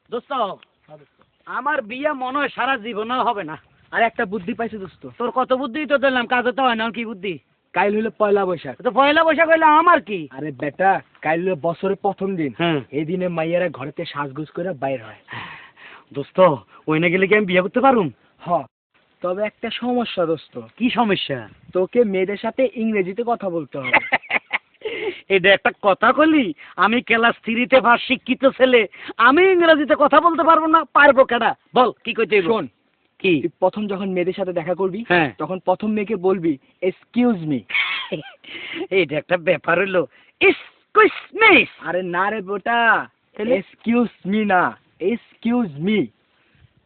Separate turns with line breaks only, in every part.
দোস্ত আমার বিয়ে মনে হয় সারা জীবনও হবে না।
আর একটা বুদ্ধি পাইছি দোস্ত।
তোর কত বুদ্ধি তো দিলাম, কাজে তো হয় না। কি বুদ্ধি?
কাইল হইলো পয়লা বৈশাখ।
তো পয়লা বৈশাখ হইলে আমার কি?
আরে বেটা, কাইল হইলো বছরের প্রথম দিন।
হ্যাঁ।
এই দিনে মাইয়ারা ঘরেতে সাজগুজ করে বাইর হয়।
দোস্ত ওই না গেলে কি আমি বিয়ে করতে পারুম?
হ, তবে একটা সমস্যা দোস্ত।
কি সমস্যা?
তোকে মেয়েদের সাথে ইংরেজিতে কথা বলতে হবে।
এটা একটা কথা কলি? আমি ক্লাস 3-তে পাস শিক্ষিত ছেলে, আমি ইংরেজিতে কথা বলতে পারবো না? পারবো কেডা? বল কি কইতে হইব?
শোন,
কি?
তুই প্রথম যখন মেয়েদের সাথে দেখা করবি,
হ্যাঁ,
তখন প্রথম মেয়েকে বলবি এক্সকিউজ মি।
এইটা একটা ব্যাপার হইলো। Excuse me?
আরে না রে বেটা, এক্সকিউজ মি না, excuse me.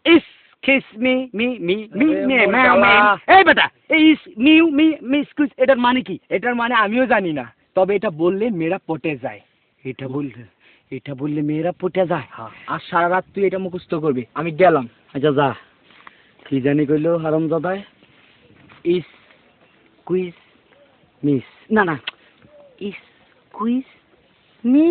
Excuse me me me me
আরে
মি
মোর
মা
বাবা।
এই বেটা, এই মিউ মি মি এক্সকিউজ এটার মানে কি?
এটার মানে আমিও জানি না, তবে এটা বললে মেয়েরা পটে যায়।
এটা বললে মেয়েরা পটে যায়?
হ্যাঁ, আর সারা রাত তুই এটা মুখস্থ করবি। আমি গেলাম।
আচ্ছা যা। কি জানি কইলো হারামজাদায়? ইস কুইজ মিস, না না, ইস কুইজ মি।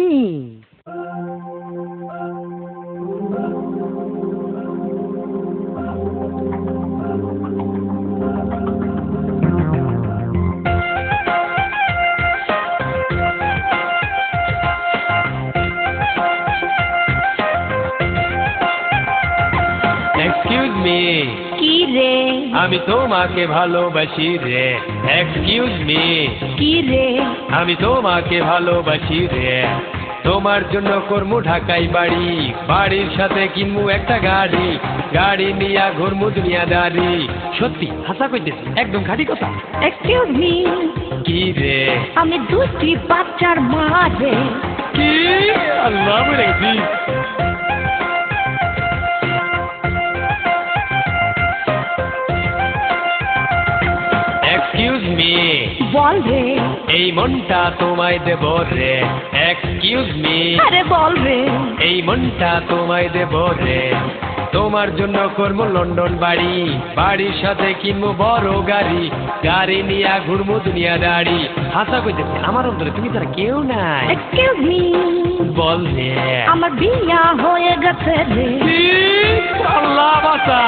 Excuse me.
কি রে?
আমি তোমাকে ভালোবাসি রে। Excuse me.
কি রে?
আমি তোমাকে ভালোবাসি রে। তোমার জন্য করমু ঢাকাই বাড়ি, বাড়ির সাথে কিনবো একটা গাড়ি, গাড়ি নিয়া ঘুরমু দুনিয়াদারি। সত্যি হাসা কইতেছি, একদম খাঁটি কথা।
Excuse me.
কি রে?
আমি দুটি বাচ্চার মা রে।
কি? আল্লাহ বলে গেছি। Excuse me.
বল রে।
এই মনটা তোমায় দেব রে। Excuse me.
আরে বল রে।
এই মনটা তোমায় দেব রে। তোমার জন্য করবো লন্ডন বাড়ি, বাড়ির সাথে কিনবো বড় গাড়ি, গাড়ি নিয়া ঘুরবো দুনিয়াদারি। হাসা কইতেছি, আমার অন্তরে তুমি তারা কেউ নাই।
Excuse me.
বল রে।
আমার বিয়া হয়ে গেছে রে।
কি? আল্লাহ বাঁচা।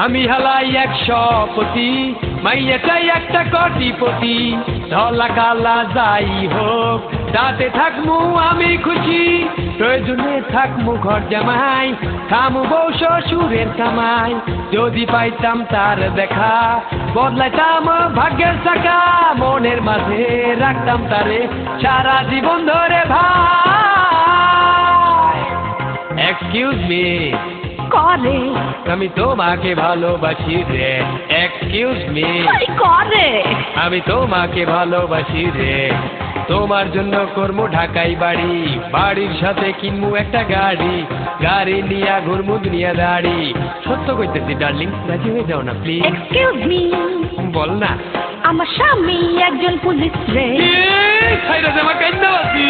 আমি হালাই 100 মাইয়া চাই একটা কোটিপতি, ধলা কালা যাই হোক তাতে থাকমু আমি খুশি, প্রয়োজনে থাকমু ঘর জামাই, খামু বউ শ্বশুরের কামাই, যদি পাইতাম তার দেখা বদলাইতাম ভাগ্যের চাকা, মনের মাঝে রাখতাম তারে সারা জীবন ধরে ভাই। Excuse me.
করে।
আমি তোমাকে ভালোবাসি রে। Excuse me.
করে।
আমি তোমাকে ভালোবাসি রে। তোমার জন্য করবো ঢাকাই বাড়ি, বাড়ির সাথে কিনবো একটা গাড়ি, গাড়ি নিয়া ঘুরবো দুনিয়াদারি। সত্য কইতেছি ডার্লিং, রাজি হয়ে যাও না প্লিজ।
Excuse me.
বল না।
আমার স্বামী একজন পুলিশ রে।
খাইরা জামা কাইন্দা আছি।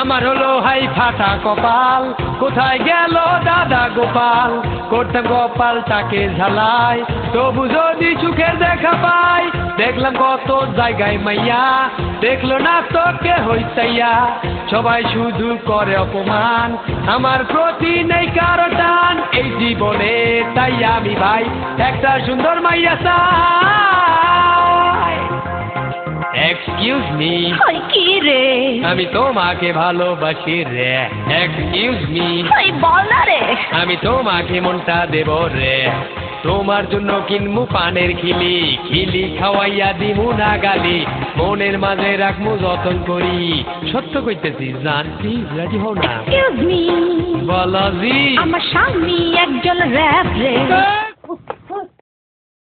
আমার হলো হাই ফাটা কপাল, কোথায় গেল দাদা গোপাল, করতাম কপালটাকে ঝালাই, তবু যদি সুখের দেখা পাই, দেখলাম কত জায়গায় মাইয়া, দেখলো না তোকে হইতাইয়া, সবাই শুধু করে অপমান, আমার প্রতি নেই কারো টান, এই জীবনে তাই আমি ভাই একটা সুন্দর মাইয়া চাই। Excuse me.
কি রে?
আমি তোমাকে ভালোবাসি রে। Excuse me.
বল না রে।
আমি তোমাকে মনটা দেব রে, তোমার জন্য কিনমু পানের খিলি, খিলি খাওয়াইয়া দিমু না গালি, মনের মাঝে রাখমু যতন করি, সত্য কইতেছি জান প্লিজ রাজি হও না।
এক্সকিউজ মি,
বলো জি।
আমার স্বামী একজন র্যাপ রে।